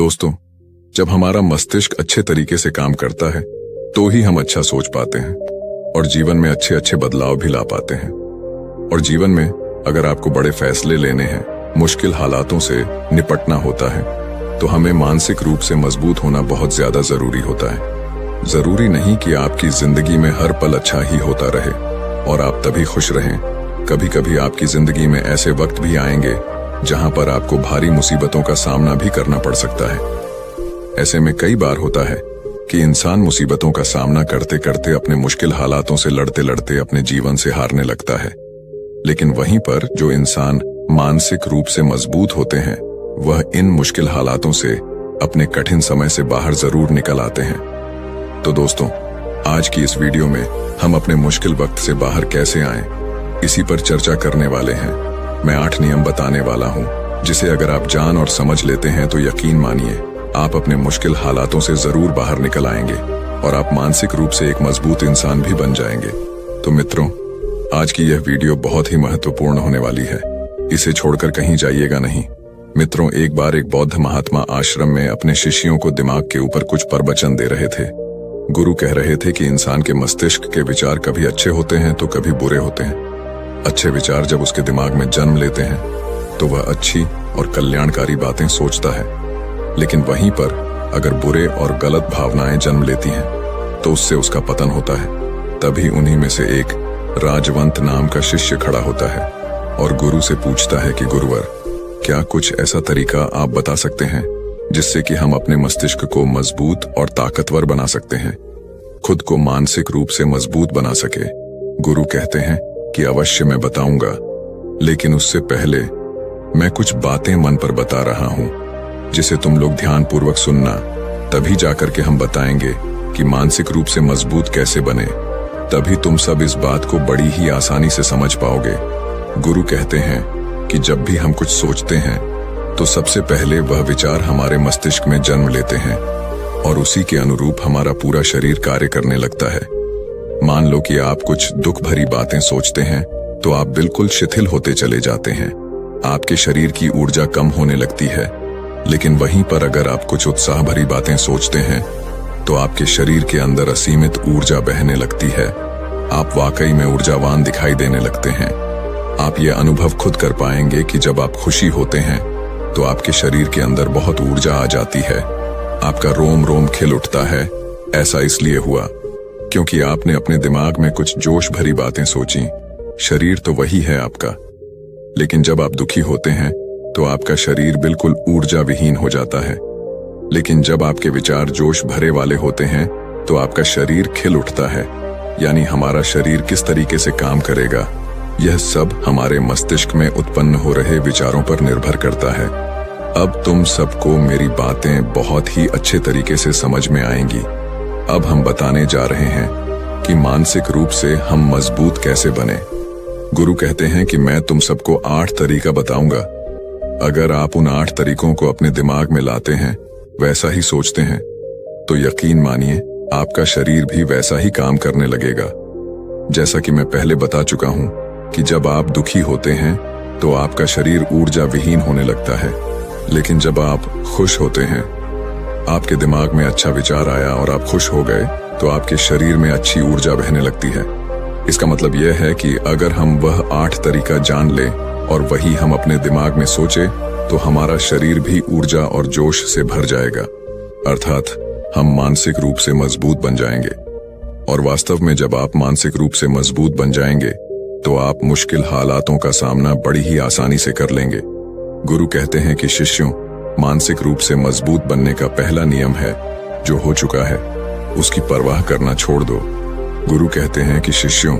दोस्तों, जब हमारा मस्तिष्क अच्छे तरीके से काम करता है तो ही हम अच्छा सोच पाते हैं और जीवन में अच्छे अच्छे बदलाव भी ला पाते हैं। और जीवन में अगर आपको बड़े फैसले लेने हैं, मुश्किल हालातों से निपटना होता है, तो हमें मानसिक रूप से मजबूत होना बहुत ज्यादा जरूरी होता है। जरूरी नहीं कि आपकी जिंदगी में हर पल अच्छा ही होता रहे और आप तभी खुश रहें। कभी कभी आपकी जिंदगी में ऐसे वक्त भी आएंगे जहां पर आपको भारी मुसीबतों का सामना भी करना पड़ सकता है। ऐसे में कई बार होता है कि इंसान मुसीबतों का सामना करते करते अपने मुश्किल हालातों से लड़ते लड़ते अपने जीवन से हारने लगता है। लेकिन वहीं पर जो इंसान मानसिक रूप से मजबूत होते हैं, वह इन मुश्किल हालातों से अपने कठिन समय से बाहर जरूर निकल आते हैं। तो दोस्तों, आज की इस वीडियो में हम अपने मुश्किल वक्त से बाहर कैसे आएं, इसी पर चर्चा करने वाले हैं। मैं 8 नियम बताने वाला हूं, जिसे अगर आप जान और समझ लेते हैं तो यकीन मानिए आप अपने मुश्किल हालातों से जरूर बाहर निकल आएंगे और आप मानसिक रूप से एक मजबूत इंसान भी बन जाएंगे। तो मित्रों, आज की यह वीडियो बहुत ही महत्वपूर्ण होने वाली है, इसे छोड़कर कहीं जाइएगा नहीं। मित्रों, एक बार एक बौद्ध महात्मा आश्रम में अपने शिष्यों को दिमाग के ऊपर कुछ प्रवचन दे रहे थे। गुरु कह रहे थे कि इंसान के मस्तिष्क के विचार कभी अच्छे होते हैं तो कभी बुरे होते हैं। अच्छे विचार जब उसके दिमाग में जन्म लेते हैं तो वह अच्छी और कल्याणकारी बातें सोचता है, लेकिन वहीं पर अगर बुरे और गलत भावनाएं जन्म लेती हैं तो उससे उसका पतन होता है। तभी उन्हीं में से एक राजवंत नाम का शिष्य खड़ा होता है और गुरु से पूछता है कि गुरुवर, क्या कुछ ऐसा तरीका आप बता सकते हैं जिससे कि हम अपने मस्तिष्क को मजबूत और ताकतवर बना सकते हैं, खुद को मानसिक रूप से मजबूत बना सके। गुरु कहते हैं कि अवश्य मैं बताऊंगा, लेकिन उससे पहले मैं कुछ बातें मन पर बता रहा हूं जिसे तुम लोग ध्यानपूर्वक सुनना। तभी जाकर के हम बताएंगे कि मानसिक रूप से मजबूत कैसे बने। तभी तुम सब इस बात को बड़ी ही आसानी से समझ पाओगे। गुरु कहते हैं कि जब भी हम कुछ सोचते हैं तो सबसे पहले वह विचार हमारे मस्तिष्क में जन्म लेते हैं और उसी के अनुरूप हमारा पूरा शरीर कार्य करने लगता है। मान लो कि आप कुछ दुख भरी बातें सोचते हैं तो आप बिल्कुल शिथिल होते चले जाते हैं, आपके शरीर की ऊर्जा कम होने लगती है। लेकिन वहीं पर अगर आप कुछ उत्साह भरी बातें सोचते हैं तो आपके शरीर के अंदर असीमित ऊर्जा बहने लगती है। आप वाकई में ऊर्जावान दिखाई देने लगते हैं। आप ये अनुभव खुद कर पाएंगे कि जब आप खुशी होते हैं तो आपके शरीर के अंदर बहुत ऊर्जा आ जाती है, आपका रोम रोम खिल उठता है। ऐसा इसलिए हुआ क्योंकि आपने अपने दिमाग में कुछ जोश भरी बातें सोची। शरीर तो वही है आपका, लेकिन जब आप दुखी होते हैं तो आपका शरीर बिल्कुल ऊर्जा विहीन हो जाता है। लेकिन जब आपके विचार जोश भरे वाले होते हैं तो आपका शरीर खिल उठता है। यानी हमारा शरीर किस तरीके से काम करेगा, यह सब हमारे मस्तिष्क में उत्पन्न हो रहे विचारों पर निर्भर करता है। अब तुम सबको मेरी बातें बहुत ही अच्छे तरीके से समझ में आएंगी। अब हम बताने जा रहे हैं कि मानसिक रूप से हम मजबूत कैसे बने। गुरु कहते हैं कि मैं तुम सबको 8 तरीका बताऊंगा। अगर आप उन 8 तरीकों को अपने दिमाग में लाते हैं, वैसा ही सोचते हैं, तो यकीन मानिए आपका शरीर भी वैसा ही काम करने लगेगा। जैसा कि मैं पहले बता चुका हूं कि जब आप दुखी होते हैं तो आपका शरीर ऊर्जा विहीन होने लगता है, लेकिन जब आप खुश होते हैं, आपके दिमाग में अच्छा विचार आया और आप खुश हो गए, तो आपके शरीर में अच्छी ऊर्जा बहने लगती है। इसका मतलब यह है कि अगर हम वह 8 तरीका जान लें और वही हम अपने दिमाग में सोचे तो हमारा शरीर भी ऊर्जा और जोश से भर जाएगा, अर्थात हम मानसिक रूप से मजबूत बन जाएंगे। और वास्तव में जब आप मानसिक रूप से मजबूत बन जाएंगे तो आप मुश्किल हालातों का सामना बड़ी ही आसानी से कर लेंगे। गुरु कहते हैं कि शिष्यों, मानसिक रूप से मजबूत बनने का पहला नियम है, जो हो चुका है उसकी परवाह करना छोड़ दो। गुरु कहते हैं कि शिष्यों,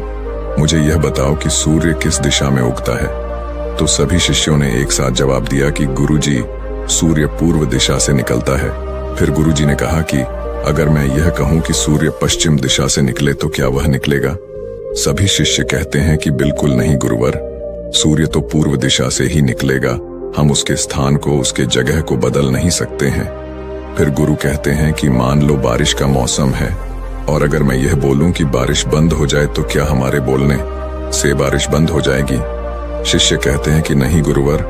मुझे यह बताओ कि सूर्य किस दिशा में उगता है। तो सभी शिष्यों ने एक साथ जवाब दिया कि गुरुजी, सूर्य पूर्व दिशा से निकलता है। फिर गुरुजी ने कहा कि अगर मैं यह कहूं कि सूर्य पश्चिम दिशा से निकले तो क्या वह निकलेगा? सभी शिष्य कहते हैं कि बिल्कुल नहीं गुरुवर, सूर्य तो पूर्व दिशा से ही निकलेगा, हम उसके स्थान को, उसके जगह को बदल नहीं सकते हैं। फिर गुरु कहते हैं कि मान लो बारिश का मौसम है और अगर मैं यह बोलूं कि बारिश बंद हो जाए तो क्या हमारे बोलने से बारिश बंद हो जाएगी? शिष्य कहते हैं कि नहीं गुरुवर,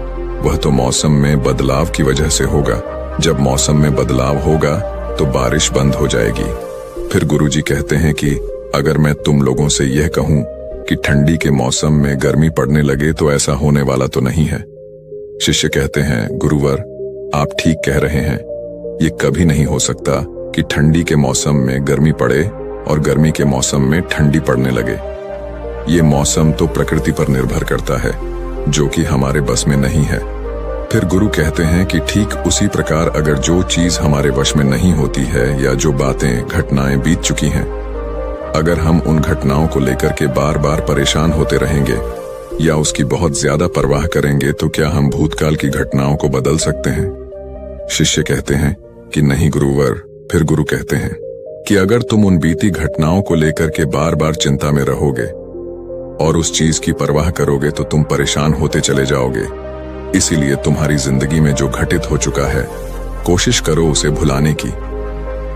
वह तो मौसम में बदलाव की वजह से होगा, जब मौसम में बदलाव होगा तो बारिश बंद हो जाएगी। फिर गुरुजी कहते हैं कि अगर मैं तुम लोगों से यह कहूं कि ठंडी के मौसम में गर्मी पड़ने लगे तो ऐसा होने वाला तो नहीं है। शिष्य कहते हैं, गुरुवर आप ठीक कह रहे हैं, ये कभी नहीं हो सकता कि ठंडी के मौसम में गर्मी पड़े और गर्मी के मौसम में ठंडी पड़ने लगे। ये मौसम तो प्रकृति पर निर्भर करता है, जो कि हमारे बस में नहीं है। फिर गुरु कहते हैं कि ठीक उसी प्रकार अगर जो चीज हमारे वश में नहीं होती है या जो बातें घटनाएं बीत चुकी हैं, अगर हम उन घटनाओं को लेकर के बार बार परेशान होते रहेंगे या उसकी बहुत ज्यादा परवाह करेंगे तो क्या हम भूतकाल की घटनाओं को बदल सकते हैं? शिष्य कहते हैं कि नहीं गुरुवर। फिर गुरु कहते हैं कि अगर तुम उन बीती घटनाओं को लेकर के बार बार चिंता में रहोगे और उस चीज की परवाह करोगे तो तुम परेशान होते चले जाओगे। इसीलिए तुम्हारी जिंदगी में जो घटित हो चुका है, कोशिश करो उसे भुलाने की,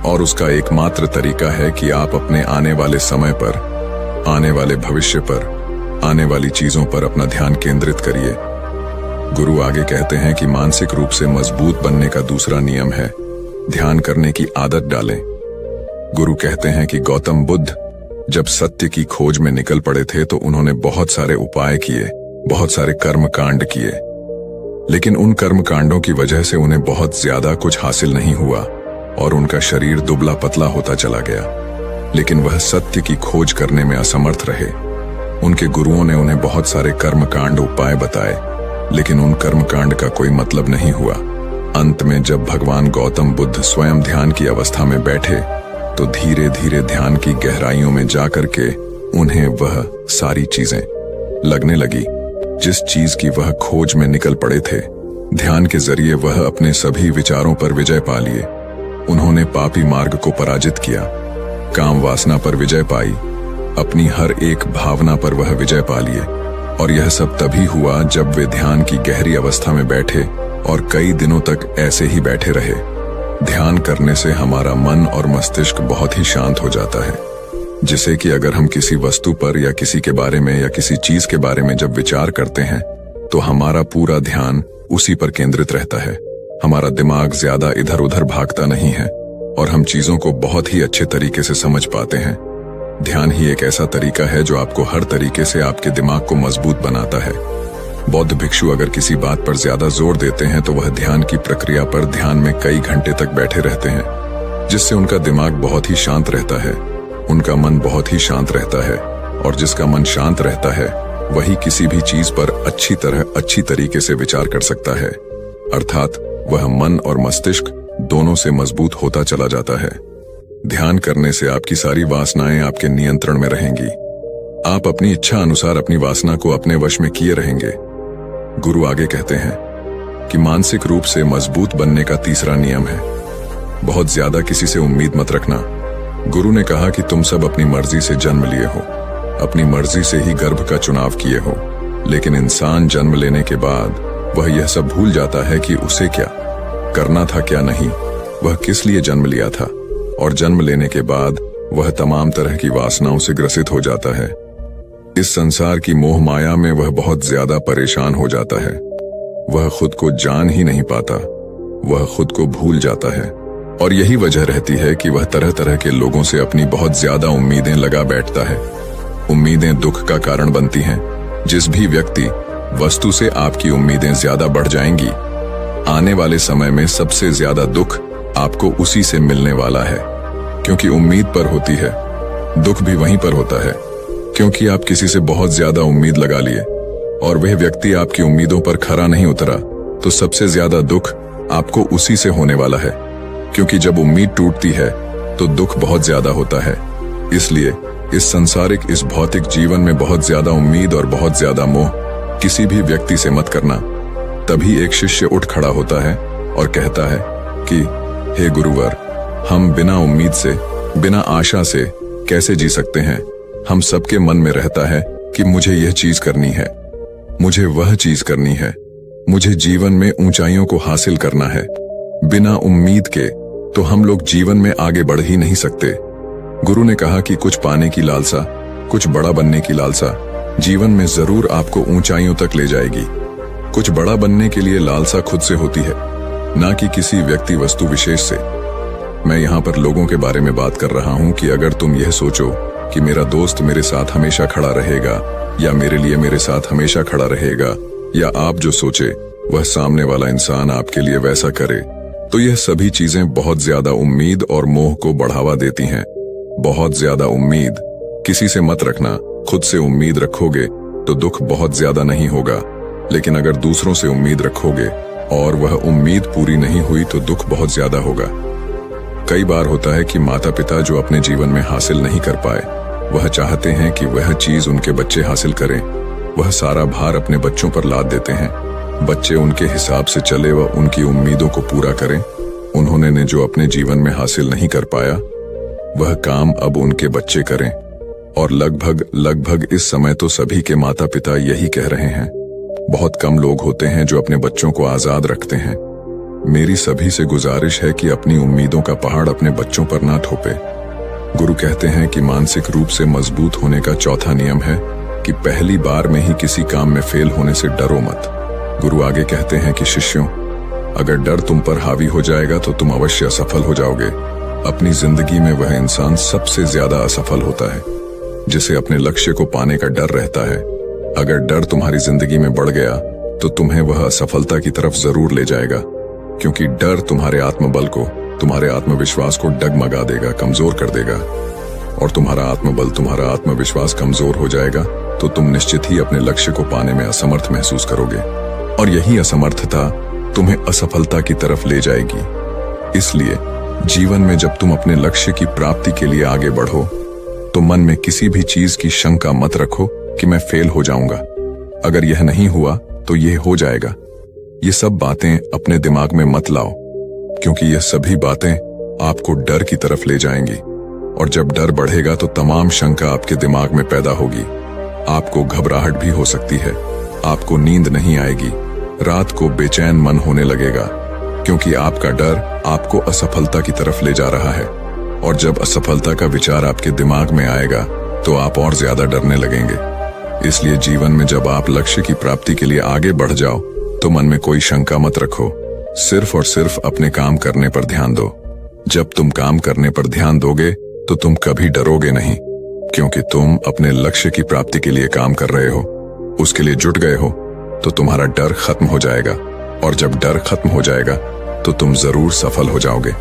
और उसका एकमात्र तरीका है कि आप अपने आने वाले समय पर, आने वाले भविष्य पर, आने वाली चीजों पर अपना ध्यान केंद्रित करिए। गुरु आगे कहते हैं कि मानसिक रूप से मजबूत बनने का दूसरा नियम है ध्यान करने की आदत डालें। गुरु कहते हैं कि गौतम बुद्ध जब सत्य की खोज में निकल पड़े थे तो उन्होंने बहुत सारे उपाय किए, बहुत सारे कर्म कांड किए, लेकिन उन कर्म कांडों की वजह से उन्हें बहुत ज्यादा कुछ हासिल नहीं हुआ और उनका शरीर दुबला पतला होता चला गया। लेकिन वह सत्य की खोज करने में असमर्थ रहे। उनके गुरुओं ने उन्हें बहुत सारे कर्म कांड उपाय बताए, लेकिन उन कर्म कांड का कोई मतलब नहीं हुआ। अंत में जब भगवान गौतम बुद्ध स्वयं ध्यान की अवस्था में बैठे तो धीरे धीरे ध्यान की गहराइयों में जाकर के उन्हें वह सारी चीजें लगने लगी जिस चीज की वह खोज में निकल पड़े थे। ध्यान के जरिए वह अपने सभी विचारों पर विजय पा लिए। उन्होंने पापी मार्ग को पराजित किया, काम वासना पर विजय पाई, अपनी हर एक भावना पर वह विजय पा लिए। और यह सब तभी हुआ जब वे ध्यान की गहरी अवस्था में बैठे और कई दिनों तक ऐसे ही बैठे रहे। ध्यान करने से हमारा मन और मस्तिष्क बहुत ही शांत हो जाता है, जिसे कि अगर हम किसी वस्तु पर या किसी के बारे में या किसी चीज के बारे में जब विचार करते हैं तो हमारा पूरा ध्यान उसी पर केंद्रित रहता है। हमारा दिमाग ज्यादा इधर उधर भागता नहीं है और हम चीजों को बहुत ही अच्छे तरीके से समझ पाते हैं। ध्यान ही एक ऐसा तरीका है जो आपको हर तरीके से आपके दिमाग को मजबूत बनाता है। बौद्ध भिक्षु अगर किसी बात पर ज्यादा जोर देते हैं तो वह ध्यान की प्रक्रिया पर ध्यान में कई घंटे तक बैठे रहते हैं, जिससे उनका दिमाग बहुत ही शांत रहता है, उनका मन बहुत ही शांत रहता है, और जिसका मन शांत रहता है वही किसी भी चीज पर अच्छी तरीके से विचार कर सकता है। अर्थात वह मन और मस्तिष्क दोनों से मजबूत होता चला जाता है। ध्यान करने से आपकी सारी वासनाएं आपके नियंत्रण में रहेंगी। आप अपनी इच्छा अनुसार अपनी वासना को अपने वश में किए रहेंगे। गुरु आगे कहते हैं कि मानसिक रूप से मजबूत बनने का तीसरा नियम है बहुत ज्यादा किसी से उम्मीद मत रखना। गुरु ने कहा कि तुम सब अपनी मर्जी से जन्म लिए हो, अपनी मर्जी से ही गर्भ का चुनाव किए हो, लेकिन इंसान जन्म लेने के बाद वह यह सब भूल जाता है कि उसे क्या करना था क्या नहीं, वह किस लिए जन्म लिया था, और जन्म लेने के बाद वह तमाम तरह की वासनाओं से ग्रसित हो जाता है। इस संसार की मोह माया में वह बहुत ज्यादा परेशान हो जाता है। वह खुद को जान ही नहीं पाता, वह खुद को भूल जाता है, और यही वजह रहती है कि वह तरह तरह के लोगों से अपनी बहुत ज्यादा उम्मीदें लगा बैठता है। उम्मीदें दुख का कारण बनती हैं। जिस भी व्यक्ति वस्तु से आपकी उम्मीदें ज्यादा बढ़ जाएंगी, आने वाले समय में सबसे ज्यादा दुख आपको उसी से मिलने वाला है, क्योंकि उम्मीद पर होती है। दुख भी वहीं पर होता है, क्योंकि आप किसी से बहुत ज्यादा उम्मीद लगा लिए और वह व्यक्ति आपकी उम्मीदों पर खरा नहीं उतरा, तो सबसे ज्यादा दुख आपको उसी से होने वाला है, क्योंकि जब उम्मीद टूटती है तो दुख बहुत ज्यादा होता है। इसलिए इस संसारिक, इस भौतिक जीवन में बहुत ज्यादा उम्मीद और बहुत ज्यादा मोह किसी भी व्यक्ति से मत करना। तभी एक शिष्य उठ खड़ा होता है और कहता है कि हे गुरुवर, हम बिना उम्मीद से, बिना आशा से कैसे जी सकते हैं? हम सबके मन में रहता है कि मुझे यह चीज करनी है, मुझे वह चीज करनी है, मुझे जीवन में ऊंचाइयों को हासिल करना है। बिना उम्मीद के तो हम लोग जीवन में आगे बढ़ ही नहीं सकते। गुरु ने कहा कि कुछ पाने की लालसा, कुछ बड़ा बनने की लालसा जीवन में जरूर आपको ऊंचाइयों तक ले जाएगी। कुछ बड़ा बनने के लिए लालसा खुद से होती है, ना कि किसी व्यक्ति वस्तु विशेष से। मैं यहाँ पर लोगों के बारे में बात कर रहा हूँ कि अगर तुम यह सोचो कि मेरा दोस्त मेरे साथ हमेशा खड़ा रहेगा या मेरे लिए मेरे साथ हमेशा खड़ा रहेगा, या आप जो सोचे वह सामने वाला इंसान आपके लिए वैसा करे, तो यह सभी चीजें बहुत ज्यादा उम्मीद और मोह को बढ़ावा देती हैं। बहुत ज्यादा उम्मीद किसी से मत रखना। खुद से उम्मीद रखोगे तो दुख बहुत ज्यादा नहीं होगा, लेकिन अगर दूसरों से उम्मीद रखोगे और वह उम्मीद पूरी नहीं हुई तो दुख बहुत ज्यादा होगा। कई बार होता है कि माता पिता जो अपने जीवन में हासिल नहीं कर पाए, वह चाहते हैं कि वह चीज उनके बच्चे हासिल करें। वह सारा भार अपने बच्चों पर लाद देते हैं। बच्चे उनके हिसाब से चले व उनकी उम्मीदों को पूरा करें। उन्होंने ने जो अपने जीवन में हासिल नहीं कर पाया, वह काम अब उनके बच्चे करें। और लगभग इस समय तो सभी के माता पिता यही कह रहे हैं। बहुत कम लोग होते हैं जो अपने बच्चों को आजाद रखते हैं। मेरी सभी से गुजारिश है कि अपनी उम्मीदों का पहाड़ अपने बच्चों पर ना थोपे। गुरु कहते हैं कि मानसिक रूप से मजबूत होने का चौथा नियम है कि पहली बार में ही किसी काम में फेल होने से डरो मत। गुरु आगे कहते हैं कि शिष्यों, अगर डर तुम पर हावी हो जाएगा तो तुम अवश्य असफल हो जाओगे। अपनी जिंदगी में वह इंसान सबसे ज्यादा असफल होता है जिसे अपने लक्ष्य को पाने का डर रहता है। अगर डर तुम्हारी जिंदगी में बढ़ गया तो तुम्हें वह असफलता की तरफ जरूर ले जाएगा, क्योंकि डर तुम्हारे आत्मबल को, तुम्हारे आत्मविश्वास को डगमगा देगा, कमजोर कर देगा। और तुम्हारा आत्मबल, तुम्हारा आत्मविश्वास कमजोर हो जाएगा तो तुम निश्चित ही अपने लक्ष्य को पाने में असमर्थ महसूस करोगे, और यही असमर्थता तुम्हें असफलता की तरफ ले जाएगी। इसलिए जीवन में जब तुम अपने लक्ष्य की प्राप्ति के लिए आगे बढ़ो तो मन में किसी भी चीज की शंका मत रखो कि मैं फेल हो जाऊंगा। अगर यह नहीं हुआ तो यह हो जाएगा। ये सब बातें अपने दिमाग में मत लाओ, क्योंकि यह सभी बातें आपको डर की तरफ ले जाएंगी। और जब डर बढ़ेगा तो तमाम शंका आपके दिमाग में पैदा होगी। आपको घबराहट भी हो सकती है, आपको नींद नहीं आएगी, रात को बेचैन मन होने लगेगा, क्योंकि आपका डर आपको असफलता की तरफ ले जा रहा है। और जब असफलता का विचार आपके दिमाग में आएगा तो आप और ज्यादा डरने लगेंगे। इसलिए जीवन में जब आप लक्ष्य की प्राप्ति के लिए आगे बढ़ जाओ तो मन में कोई शंका मत रखो, सिर्फ और सिर्फ अपने काम करने पर ध्यान दो। जब तुम काम करने पर ध्यान दोगे तो तुम कभी डरोगे नहीं, क्योंकि तुम अपने लक्ष्य की प्राप्ति के लिए काम कर रहे हो, उसके लिए जुट गए हो, तो तुम्हारा डर खत्म हो जाएगा। और जब डर खत्म हो जाएगा तो तुम जरूर सफल हो जाओगे।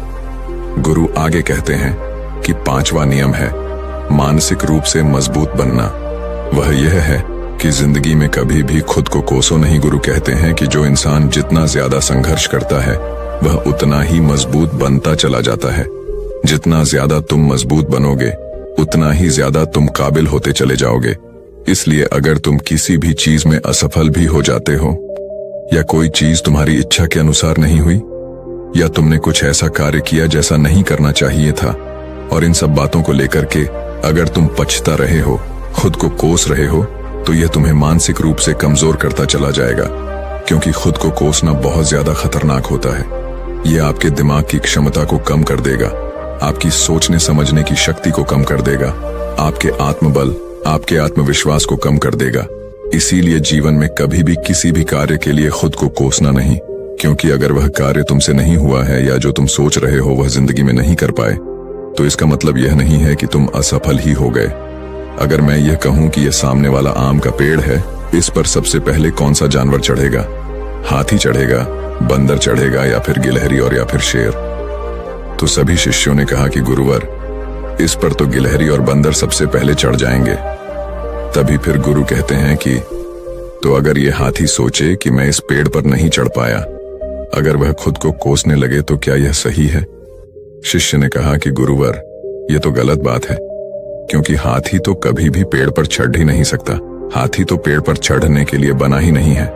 गुरु आगे कहते हैं कि पांचवा नियम है मानसिक रूप से मजबूत बनना। वह यह है कि जिंदगी में कभी भी खुद को कोसो नहीं। गुरु कहते हैं कि जो इंसान जितना ज्यादा संघर्ष करता है वह उतना ही मजबूत बनता चला जाता है। जितना ज्यादा तुम मजबूत बनोगे उतना ही ज्यादा तुम काबिल होते चले जाओगे। इसलिए अगर तुम किसी भी चीज में असफल भी हो जाते हो, या कोई चीज तुम्हारी इच्छा के अनुसार नहीं हुई, या तुमने कुछ ऐसा कार्य किया जैसा नहीं करना चाहिए था, और इन सब बातों को लेकर के अगर तुम पछता रहे हो, खुद को कोस रहे हो, तो यह तुम्हें मानसिक रूप से कमजोर करता चला जाएगा। क्योंकि खुद को कोसना बहुत ज्यादा खतरनाक होता है। यह आपके दिमाग की क्षमता को कम कर देगा, आपकी सोचने समझने की शक्ति को कम कर देगा, आपके आत्मबल, आपके आत्मविश्वास को कम कर देगा। इसीलिए जीवन में कभी भी किसी भी कार्य के लिए खुद को कोसना नहीं, क्योंकि अगर वह कार्य तुमसे नहीं हुआ है या जो तुम सोच रहे हो वह जिंदगी में नहीं कर पाए, तो इसका मतलब यह नहीं है कि तुम असफल ही हो गए। अगर मैं यह कहूं कि यह सामने वाला आम का पेड़ है, इस पर सबसे पहले कौन सा जानवर चढ़ेगा? हाथी चढ़ेगा, बंदर चढ़ेगा, या फिर गिलहरी और या फिर शेर? तो सभी शिष्यों ने कहा कि गुरुवर, इस पर तो गिलहरी और बंदर सबसे पहले चढ़ जाएंगे। तभी फिर गुरु कहते हैं कि तो अगर ये हाथी सोचे कि मैं इस पेड़ पर नहीं चढ़ पाया, अगर वह खुद को कोसने लगे तो क्या यह सही है? शिष्य ने कहा कि गुरुवर, यह तो गलत बात है, क्योंकि हाथी तो कभी भी पेड़ पर चढ़ ही नहीं सकता। हाथी तो पेड़ पर चढ़ने के लिए बना ही नहीं है।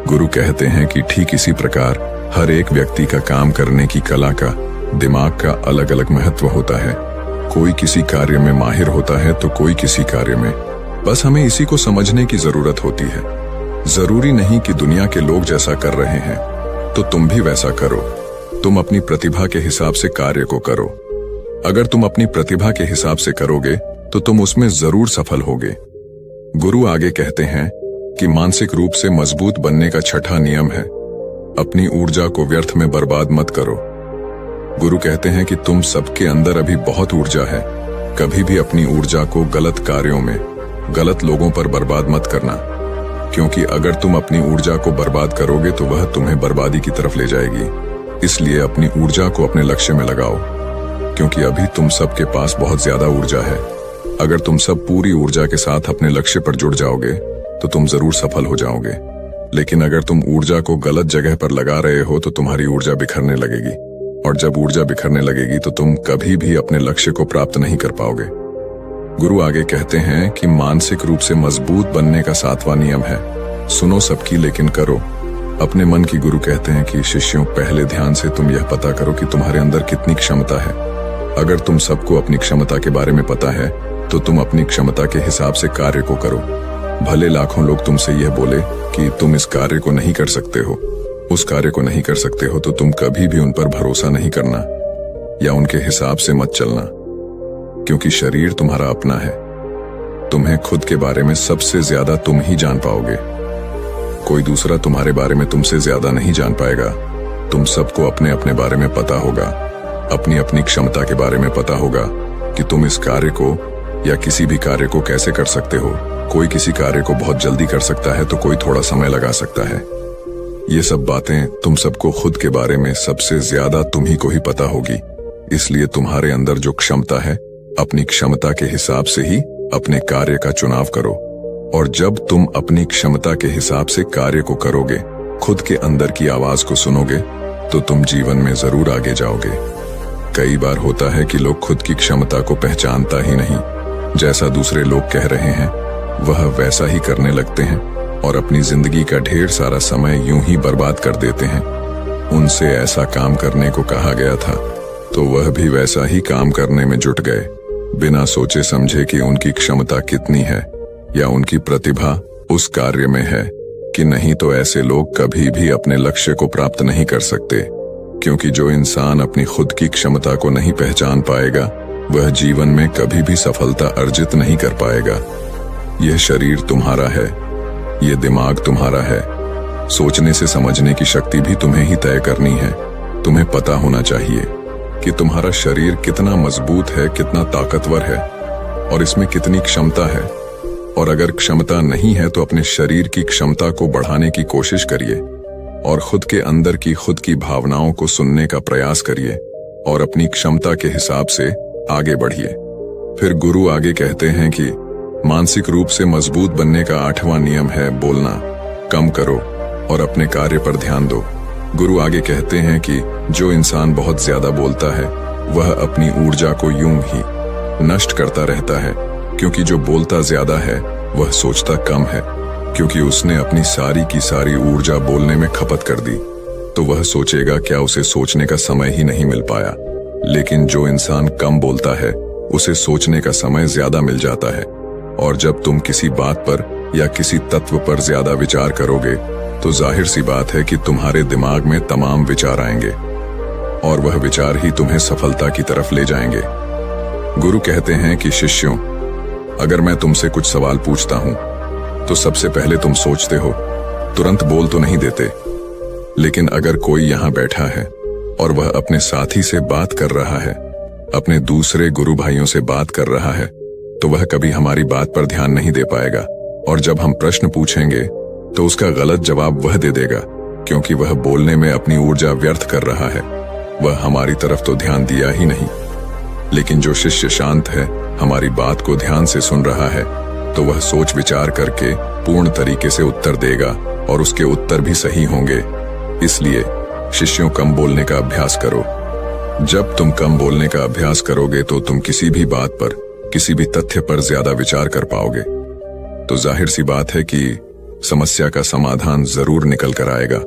गुरु कहते हैं कि ठीक इसी प्रकार हर एक व्यक्ति का काम करने की कला का, दिमाग का अलग अलग महत्व होता है। कोई किसी कार्य में माहिर होता है तो कोई किसी कार्य में। बस हमें इसी को समझने की जरूरत होती है। जरूरी नहीं कि दुनिया के लोग जैसा कर रहे हैं तो तुम भी वैसा करो। तुम अपनी प्रतिभा के हिसाब से कार्य को करो। अगर तुम अपनी प्रतिभा के हिसाब से करोगे तो तुम उसमें जरूर सफल होगे। गुरु आगे कहते हैं कि मानसिक रूप से मजबूत बनने का छठा नियम है अपनी ऊर्जा को व्यर्थ में बर्बाद मत करो। गुरु कहते हैं कि तुम सबके अंदर अभी बहुत ऊर्जा है। कभी भी अपनी ऊर्जा को गलत कार्यों में, गलत लोगों पर बर्बाद मत करना, क्योंकि अगर तुम अपनी ऊर्जा को बर्बाद करोगे तो वह तुम्हें बर्बादी की तरफ ले जाएगी। इसलिए अपनी ऊर्जा को अपने लक्ष्य में लगाओ, क्योंकि अभी तुम सबके पास बहुत ज्यादा ऊर्जा है। अगर तुम सब पूरी ऊर्जा के साथ अपने लक्ष्य पर जुड़ जाओगे तो तुम जरूर सफल हो जाओगे। लेकिन अगर तुम ऊर्जा को गलत जगह पर लगा रहे हो तो तुम्हारी ऊर्जा बिखरने लगेगी, और जब ऊर्जा बिखरने लगेगी तो तुम कभी भी अपने लक्ष्य को प्राप्त नहीं कर पाओगे। गुरु आगे कहते हैं कि मानसिक रूप से मजबूत बनने का 7वां नियम है, सुनो सबकी लेकिन करो अपने मन की। गुरु कहते हैं कि शिष्यों, पहले ध्यान से तुम यह पता करो कि तुम्हारे अंदर कितनी क्षमता है। अगर तुम सबको अपनी क्षमता के बारे में पता है तो तुम अपनी क्षमता के हिसाब से कार्य को करो। भले लाखों लोग तुमसे यह बोले कि तुम इस कार्य को नहीं कर सकते हो, उस कार्य को नहीं कर सकते हो, तो तुम कभी भी उन पर भरोसा नहीं करना या उनके हिसाब से मत चलना, क्योंकि शरीर तुम्हारा अपना है। तुम्हें खुद के बारे में सबसे ज्यादा तुम ही जान पाओगे। कोई दूसरा तुम्हारे बारे में तुमसे ज्यादा नहीं जान पाएगा। तुम सबको अपने अपने बारे में पता होगा, अपनी अपनी क्षमता के बारे में पता होगा कि तुम इस कार्य को या किसी भी कार्य को कैसे कर सकते हो। कोई किसी कार्य को बहुत जल्दी कर सकता है तो कोई थोड़ा समय लगा सकता है। ये सब बातें तुम सबको खुद के बारे में सबसे ज्यादा तुम ही को ही पता होगी। इसलिए तुम्हारे अंदर जो क्षमता है, अपनी क्षमता के हिसाब से ही अपने कार्य का चुनाव करो। और जब तुम अपनी क्षमता के हिसाब से कार्य को करोगे, खुद के अंदर की आवाज को सुनोगे, तो तुम जीवन में जरूर आगे जाओगे। कई बार होता है कि लोग खुद की क्षमता को पहचानता ही नहीं, जैसा दूसरे लोग कह रहे हैं वह वैसा ही करने लगते हैं और अपनी जिंदगी का ढेर सारा समय यूं ही बर्बाद कर देते हैं। उनसे ऐसा काम करने को कहा गया था तो वह भी वैसा ही काम करने में जुट गए, बिना सोचे समझे कि उनकी क्षमता कितनी है या उनकी प्रतिभा उस कार्य में है कि नहीं। तो ऐसे लोग कभी भी अपने लक्ष्य को प्राप्त नहीं कर सकते, क्योंकि जो इंसान अपनी खुद की क्षमता को नहीं पहचान पाएगा वह जीवन में कभी भी सफलता अर्जित नहीं कर पाएगा। यह शरीर तुम्हारा है, यह दिमाग तुम्हारा है। सोचने से समझने की शक्ति भी तुम्हें ही तय करनी है। तुम्हें पता होना चाहिए कि तुम्हारा शरीर कितना मजबूत है, कितना ताकतवर है और इसमें कितनी क्षमता है। और अगर क्षमता नहीं है तो अपने शरीर की क्षमता को बढ़ाने की कोशिश करिए और खुद के अंदर की खुद की भावनाओं को सुनने का प्रयास करिए और अपनी क्षमता के हिसाब से आगे बढ़िए। फिर गुरु आगे कहते हैं कि मानसिक रूप से मजबूत बनने का 8वां नियम है, बोलना कम करो और अपने कार्य पर ध्यान दो। गुरु आगे कहते हैं कि जो इंसान बहुत ज्यादा बोलता है वह अपनी ऊर्जा को यूं ही नष्ट करता रहता है, क्योंकि जो बोलता ज्यादा है वह सोचता कम है, क्योंकि उसने अपनी सारी की सारी ऊर्जा बोलने में खपत कर दी तो वह सोचेगा क्या उसे सोचने का समय ही नहीं मिल पाया। लेकिन जो इंसान कम बोलता है उसे सोचने का समय ज्यादा मिल जाता है। और जब तुम किसी बात पर या किसी तत्व पर ज्यादा विचार करोगे तो जाहिर सी बात है कि तुम्हारे दिमाग में तमाम विचार आएंगे और वह विचार ही तुम्हें सफलता की तरफ ले जाएंगे। गुरु कहते हैं कि शिष्यों, अगर मैं तुमसे कुछ सवाल पूछता हूं तो सबसे पहले तुम सोचते हो, तुरंत बोल तो नहीं देते। लेकिन अगर कोई यहां बैठा है और वह अपने साथी से बात कर रहा है, अपने दूसरे गुरु भाइयों से बात कर रहा है, तो वह कभी हमारी बात पर ध्यान नहीं दे पाएगा। और जब हम प्रश्न पूछेंगे तो उसका गलत जवाब वह दे देगा, क्योंकि वह बोलने में अपनी ऊर्जा व्यर्थ कर रहा है। वह हमारी तरफ तो ध्यान दिया ही नहीं। लेकिन जो शिष्य शांत है, हमारी बात को ध्यान से सुन रहा है, तो वह सोच विचार करके पूर्ण तरीके से उत्तर देगा और उसके उत्तर भी सही होंगे। इसलिए शिष्यों, कम बोलने का अभ्यास करो। जब तुम कम बोलने का अभ्यास करोगे तो तुम किसी भी बात पर, किसी भी तथ्य पर ज्यादा विचार कर पाओगे। तो जाहिर सी बात है कि समस्या का समाधान जरूर निकल कर आएगा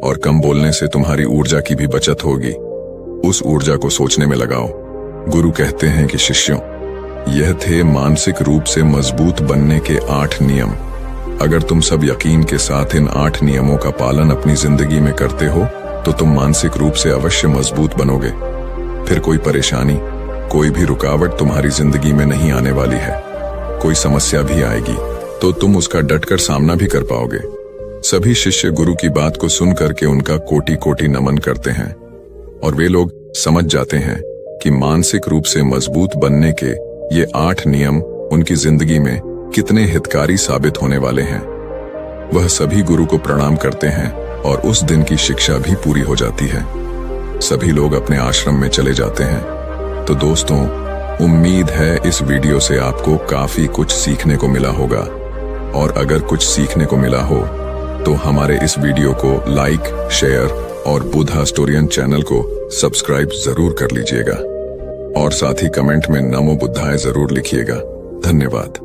और कम बोलने से तुम्हारी ऊर्जा की भी बचत होगी। उस ऊर्जा को सोचने में लगाओ। गुरु कहते हैं कि शिष्यों, यह थे मानसिक रूप से मजबूत बनने के 8 नियम। अगर तुम सब यकीन के साथ इन 8 नियमों का पालन अपनी जिंदगी में करते हो तो तुम मानसिक रूप से अवश्य मजबूत बनोगे। फिर कोई परेशानी, कोई भी रुकावट तुम्हारी जिंदगी में नहीं आने वाली है। कोई समस्या भी आएगी तो तुम उसका डटकर सामना भी कर पाओगे। सभी शिष्य गुरु की बात को सुन करके उनका कोटि कोटि नमन करते हैं और वे लोग समझ जाते हैं कि मानसिक रूप से मजबूत बनने के ये 8 नियम उनकी जिंदगी में कितने हितकारी साबित होने वाले हैं। वह सभी गुरु को प्रणाम करते हैं और उस दिन की शिक्षा भी पूरी हो जाती है। सभी लोग अपने आश्रम में चले जाते हैं। तो दोस्तों, उम्मीद है इस वीडियो से आपको काफी कुछ सीखने को मिला होगा, और अगर कुछ सीखने को मिला हो तो हमारे इस वीडियो को लाइक, शेयर और बुद्धा स्टोरियन चैनल को सब्सक्राइब जरूर कर लीजिएगा और साथ ही कमेंट में नमो बुद्धाय जरूर लिखिएगा। धन्यवाद।